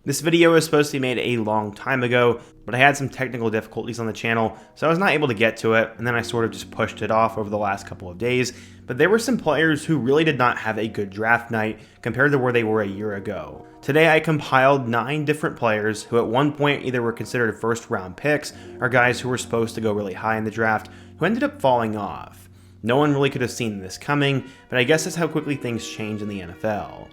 This video was supposed to be made a long time ago, but I had some technical difficulties on the channel, so I was not able to get to it, and then I sort of just pushed it off over the last couple of days. But there were some players who really did not have a good draft night compared to where they were a year ago. Today I compiled 9 different players who at one point either were considered first round picks or guys who were supposed to go really high in the draft who ended up falling off. No one really could have seen this coming, but I guess that's how quickly things change in the NFL.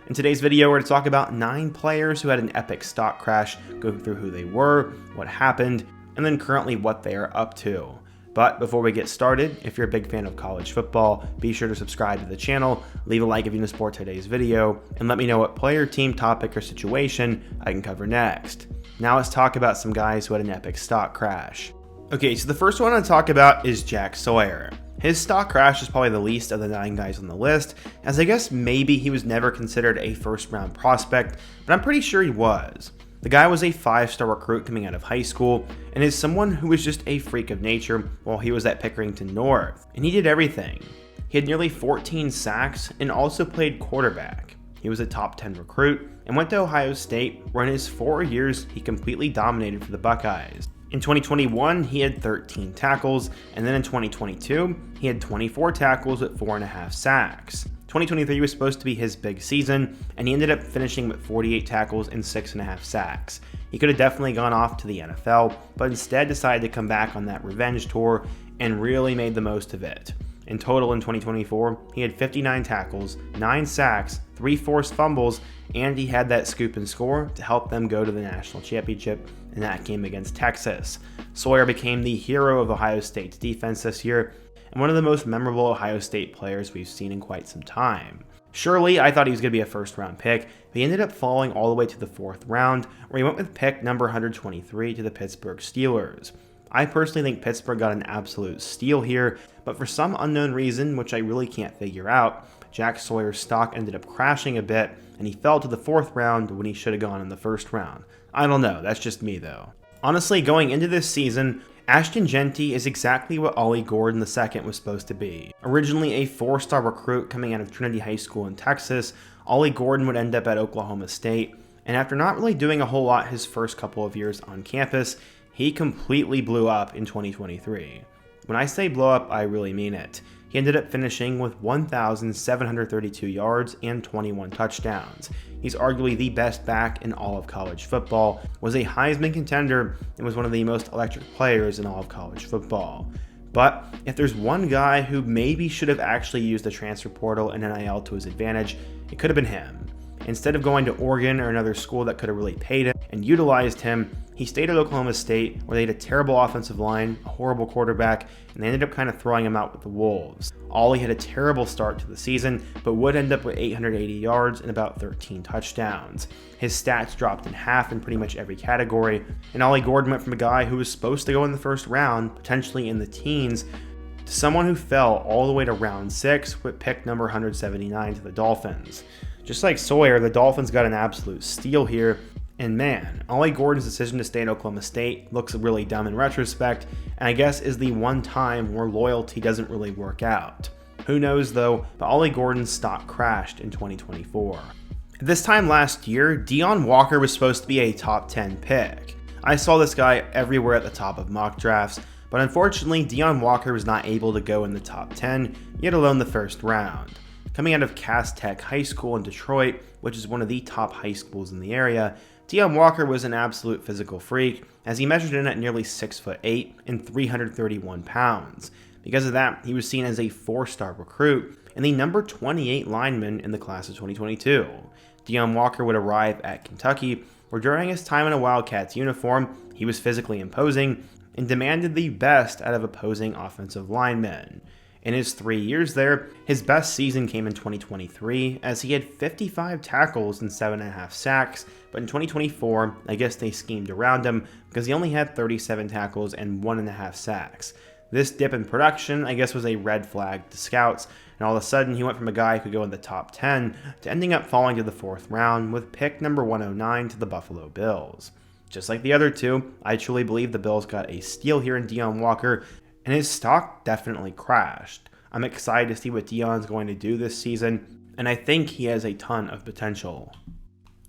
In today's video, we're going to talk about 9 players who had an epic stock crash, go through who they were, what happened, and then currently what they are up to. But before we get started, if you're a big fan of college football, be sure to subscribe to the channel, leave a like if you support today's video, and let me know what player, team, topic, or situation I can cover next. Now let's talk about some guys who had an epic stock crash. Okay, so the first one I'll talk about is Jack Sawyer. His stock crash is probably the least of the 9 guys on the list, as I guess maybe he was never considered a first round prospect, but I'm pretty sure he was. The guy was a 5-star recruit coming out of high school, and is someone who was just a freak of nature while he was at Pickerington North, and he did everything. He had nearly 14 sacks and also played quarterback. He was a top 10 recruit and went to Ohio State, where in his 4 years he completely dominated for the Buckeyes. In 2021, he had 13 tackles, and then in 2022, he had 24 tackles with 4.5 sacks. 2023 was supposed to be his big season, and he ended up finishing with 48 tackles and 6.5 sacks. He could have definitely gone off to the NFL, but instead decided to come back on that revenge tour and really made the most of it. In total in 2024, he had 59 tackles, 9 sacks, 3 forced fumbles, and he had that scoop and score to help them go to the national championship in that game against Texas. Sawyer became the hero of Ohio State's defense this year, and one of the most memorable Ohio State players we've seen in quite some time. Surely, I thought he was going to be a first-round pick, but he ended up falling all the way to the 4th round, where he went with pick number 123 to the Pittsburgh Steelers. I personally think Pittsburgh got an absolute steal here, but for some unknown reason, which I really can't figure out, Jack Sawyer's stock ended up crashing a bit, and he fell to the 4th round when he should have gone in the 1st round. I don't know, that's just me though. Honestly, going into this season, Ashton Jeanty is exactly what Olly Gordon II was supposed to be. Originally a 4-star recruit coming out of Trinity High School in Texas, Olly Gordon would end up at Oklahoma State, and after not really doing a whole lot his first couple of years on campus, he completely blew up in 2023. When I say blow up, I really mean it. He ended up finishing with 1,732 yards and 21 touchdowns. He's arguably the best back in all of college football, was a Heisman contender, and was one of the most electric players in all of college football. But if there's one guy who maybe should have actually used the transfer portal and NIL to his advantage, it could have been him. Instead of going to Oregon or another school that could have really paid him and utilized him, he stayed at Oklahoma State, where they had a terrible offensive line, a horrible quarterback, and they ended up kind of throwing him out with the Wolves. Olly had a terrible start to the season, but would end up with 880 yards and about 13 touchdowns. His stats dropped in half in pretty much every category, and Olly Gordon went from a guy who was supposed to go in the 1st round, potentially in the teens, to someone who fell all the way to round 6 with pick number 179 to the Dolphins. Just like Sawyer, the Dolphins got an absolute steal here, and man, Olly Gordon's decision to stay at Oklahoma State looks really dumb in retrospect, and I guess is the one time where loyalty doesn't really work out. Who knows though, but Olly Gordon's stock crashed in 2024. At this time last year, Dion Walker was supposed to be a top 10 pick. I saw this guy everywhere at the top of mock drafts, but unfortunately Dion Walker was not able to go in the top 10, yet alone the 1st round. Coming out of Cass Tech High School in Detroit, which is one of the top high schools in the area, Dion Walker was an absolute physical freak, as he measured in at nearly 6'8" and 331 pounds. Because of that, he was seen as a 4-star recruit and the number 28 lineman in the class of 2022. Dion Walker would arrive at Kentucky, where during his time in a Wildcats uniform, he was physically imposing and demanded the best out of opposing offensive linemen. In his 3 years there, his best season came in 2023, as he had 55 tackles and 7.5 sacks, but in 2024, I guess they schemed around him because he only had 37 tackles and 1.5 sacks. This dip in production, I guess, was a red flag to scouts, and all of a sudden he went from a guy who could go in the top 10 to ending up falling to the 4th round with pick number 109 to the Buffalo Bills. Just like the other two, I truly believe the Bills got a steal here in Dion Walker, and his stock definitely crashed. I'm excited to see what Dion's going to do this season, and I think he has a ton of potential.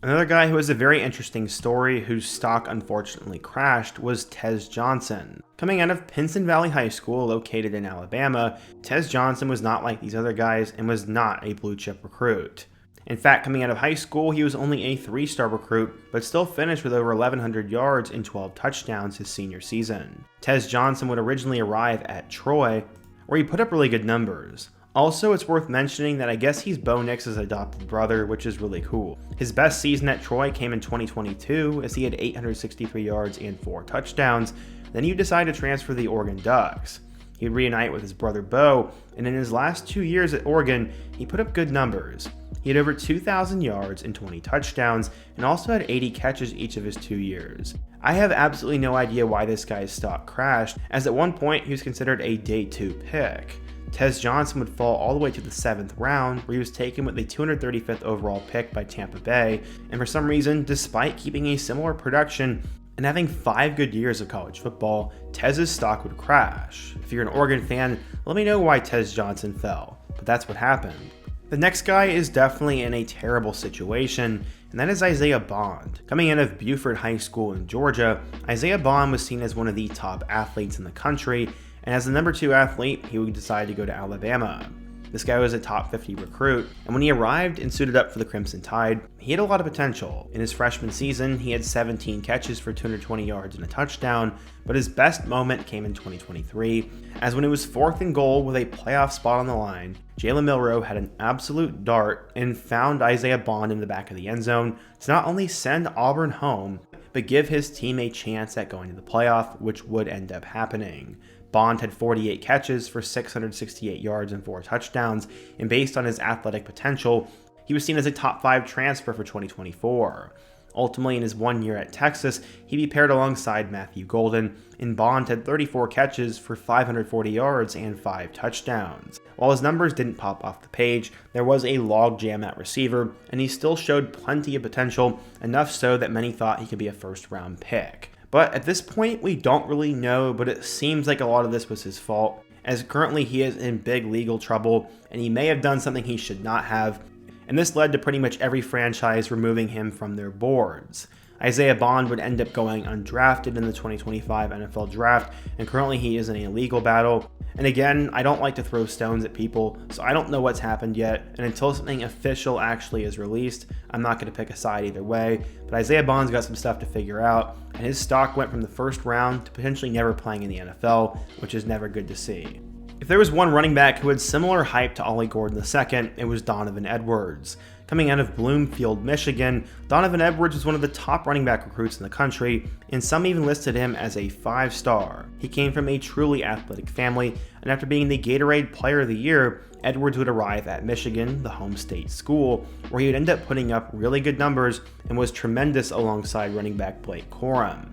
Another guy who has a very interesting story whose stock unfortunately crashed was Tez Johnson. Coming out of Pinson Valley High School located in Alabama, Tez Johnson was not like these other guys and was not a blue chip recruit. In fact, coming out of high school, he was only a 3-star recruit, but still finished with over 1,100 yards and 12 touchdowns his senior season. Tez Johnson would originally arrive at Troy, where he put up really good numbers. Also, it's worth mentioning that I guess he's Bo Nix's adopted brother, which is really cool. His best season at Troy came in 2022, as he had 863 yards and 4 touchdowns. Then he decided to transfer to the Oregon Ducks. He'd reunite with his brother Bo, and in his last 2 years at Oregon, he put up good numbers. He had over 2,000 yards and 20 touchdowns, and also had 80 catches each of his 2 years. I have absolutely no idea why this guy's stock crashed, as at one point he was considered a day 2 pick. Tez Johnson would fall all the way to the 7th round, where he was taken with the 235th overall pick by Tampa Bay, and for some reason, despite keeping a similar production and having 5 good years of college football, Tez's stock would crash. If you're an Oregon fan, let me know why Tez Johnson fell, but that's what happened. The next guy is definitely in a terrible situation, and that is Isaiah Bond. Coming out of Buford High School in Georgia, Isaiah Bond was seen as one of the top athletes in the country, and as the number 2 athlete, he would decide to go to Alabama. This guy was a top 50 recruit, and when he arrived and suited up for the Crimson Tide, he had a lot of potential. In his freshman season, he had 17 catches for 220 yards and a touchdown, but his best moment came in 2023, as when it was 4th and goal with a playoff spot on the line, Jalen Milroe had an absolute dart and found Isaiah Bond in the back of the end zone to not only send Auburn home, but give his team a chance at going to the playoff, which would end up happening. Bond had 48 catches for 668 yards and 4 touchdowns, and based on his athletic potential, he was seen as a top 5 transfer for 2024. Ultimately, in his 1 year at Texas, he'd be paired alongside Matthew Golden, and Bond had 34 catches for 540 yards and 5 touchdowns. While his numbers didn't pop off the page, there was a logjam at receiver, and he still showed plenty of potential, enough so that many thought he could be a first-round pick. But at this point, we don't really know, but it seems like a lot of this was his fault, as currently he is in big legal trouble, and he may have done something he should not have, and this led to pretty much every franchise removing him from their boards. Isaiah Bond would end up going undrafted in the 2025 NFL Draft, and currently he is in a legal battle. And again, I don't like to throw stones at people, so I don't know what's happened yet, and until something official actually is released, I'm not going to pick a side either way, but Isaiah Bond's got some stuff to figure out, and his stock went from the first round to potentially never playing in the NFL, which is never good to see. If there was one running back who had similar hype to Olly Gordon II, it was Donovan Edwards. Coming out of Bloomfield, Michigan, Donovan Edwards was one of the top running back recruits in the country, and some even listed him as a 5-star. He came from a truly athletic family, and after being the Gatorade Player of the Year, Edwards would arrive at Michigan, the home state school, where he would end up putting up really good numbers and was tremendous alongside running back Blake Corum.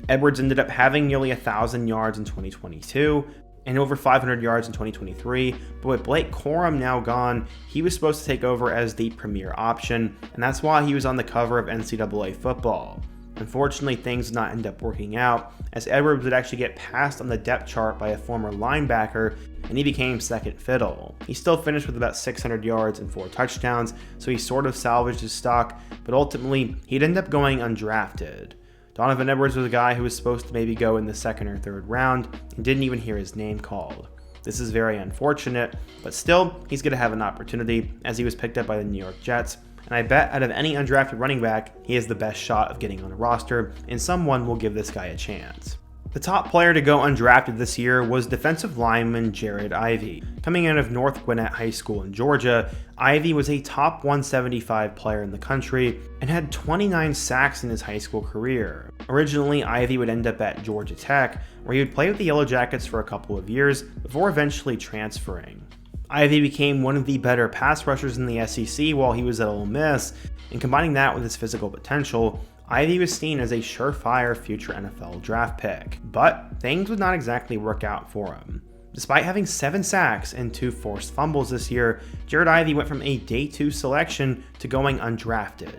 Edwards ended up having nearly 1,000 yards in 2022, and over 500 yards in 2023, but with Blake Corum now gone, he was supposed to take over as the premier option, and that's why he was on the cover of NCAA football. Unfortunately, things did not end up working out, as Edwards would actually get passed on the depth chart by a former linebacker, and he became second fiddle. He still finished with about 600 yards and 4 touchdowns, so he sort of salvaged his stock, but ultimately, he'd end up going undrafted. Donovan Edwards was a guy who was supposed to maybe go in the 2nd or 3rd round and didn't even hear his name called. This is very unfortunate, but still, he's going to have an opportunity as he was picked up by the New York Jets, and I bet out of any undrafted running back, he has the best shot of getting on a roster, and someone will give this guy a chance. The top player to go undrafted this year was defensive lineman Jared Ivey. Coming out of North Gwinnett High School in Georgia, Ivey was a top 175 player in the country and had 29 sacks in his high school career. Originally, Ivey would end up at Georgia Tech, where he would play with the Yellow Jackets for a couple of years before eventually transferring. Ivey became one of the better pass rushers in the SEC while he was at Ole Miss, and combining that with his physical potential, Ivey was seen as a surefire future NFL draft pick, but things would not exactly work out for him. Despite having 7 sacks and 2 forced fumbles this year, Jared Ivey went from a day 2 selection to going undrafted.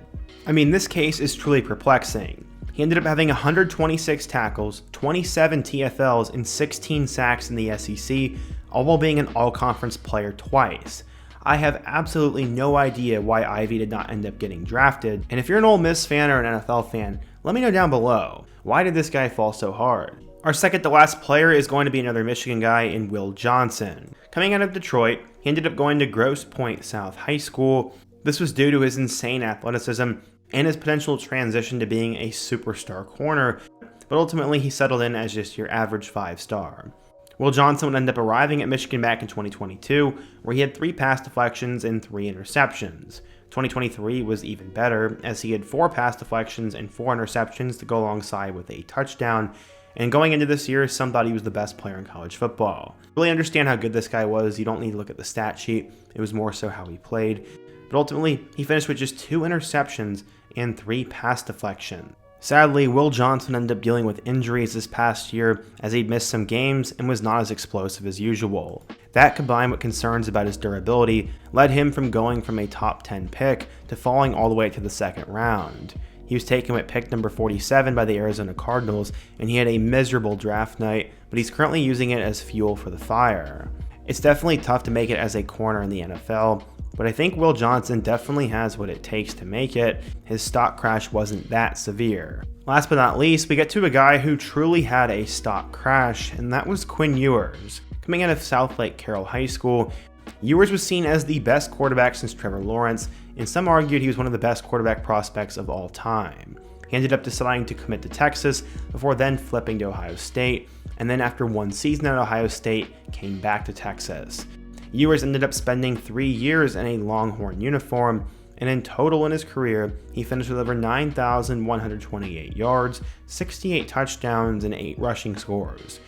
I mean, this case is truly perplexing. He ended up having 126 tackles, 27 TFLs, and 16 sacks in the SEC, all while being an all-conference player twice. I have absolutely no idea why Ivy did not end up getting drafted, and if you're an Ole Miss fan or an NFL fan, let me know down below. Why did this guy fall so hard? Our second to last player is going to be another Michigan guy in Will Johnson. Coming out of Detroit, he ended up going to Grosse Pointe South High School. This was due to his insane athleticism and his potential transition to being a superstar corner, but ultimately he settled in as just your average 5-star. Will Johnson would end up arriving at Michigan back in 2022, where he had 3 pass deflections and 3 interceptions. 2023 was even better, as he had 4 pass deflections and 4 interceptions to go alongside with a touchdown. And going into this year, some thought he was the best player in college football. To really understand how good this guy was, you don't need to look at the stat sheet, it was more so how he played. But ultimately, he finished with just 2 interceptions and 3 pass deflections. Sadly, Will Johnson ended up dealing with injuries this past year as he'd missed some games and was not as explosive as usual. That, combined with concerns about his durability, led him from going from a top 10 pick to falling all the way to the 2nd round. He was taken with pick number 47 by the Arizona Cardinals, and he had a miserable draft night, but he's currently using it as fuel for the fire. It's definitely tough to make it as a corner in the NFL, but I think Will Johnson definitely has what it takes to make it. His stock crash wasn't that severe. Last but not least, we get to a guy who truly had a stock crash, and that was Quinn Eers. Coming out of South Lake Carroll High School, Eers was seen as the best quarterback since Trevor Lawrence, and some argued he was one of the best quarterback prospects of all time. He ended up deciding to commit to Texas before then flipping to Ohio State, and then after 1 season at Ohio State, came back to Texas. Eers ended up spending 3 years in a Longhorn uniform, and in total in his career, he finished with over 9,128 yards, 68 touchdowns, and 8 rushing scores.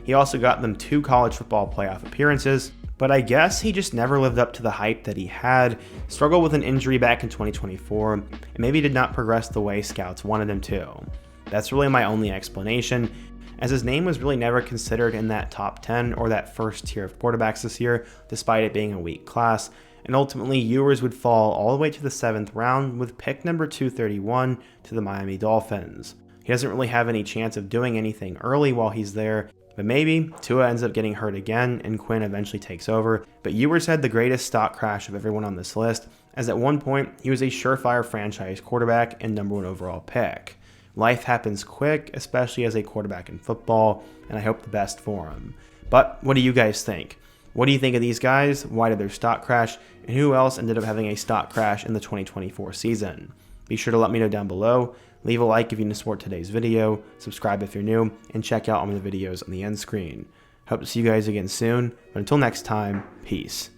He also got them 2 college football playoff appearances, but I guess he just never lived up to the hype that he had, struggled with an injury back in 2024, and maybe did not progress the way scouts wanted him to. That's really my only explanation, as his name was really never considered in that top 10 or that first tier of quarterbacks this year, despite it being a weak class, and ultimately Eers would fall all the way to the 7th round with pick number 231 to the Miami Dolphins. He doesn't really have any chance of doing anything early while he's there, but maybe Tua ends up getting hurt again and Quinn eventually takes over. But Eers had the greatest stock crash of everyone on this list, as at one point he was a surefire franchise quarterback and number 1 overall pick. Life happens quick, especially as a quarterback in football, and I hope the best for him. But what do you guys think? What do you think of these guys? Why did their stock crash? And who else ended up having a stock crash in the 2024 season? Be sure to let me know down below. Leave a like if you want to support today's video, subscribe if you're new, and check out all of the videos on the end screen. Hope to see you guys again soon, but until next time, peace.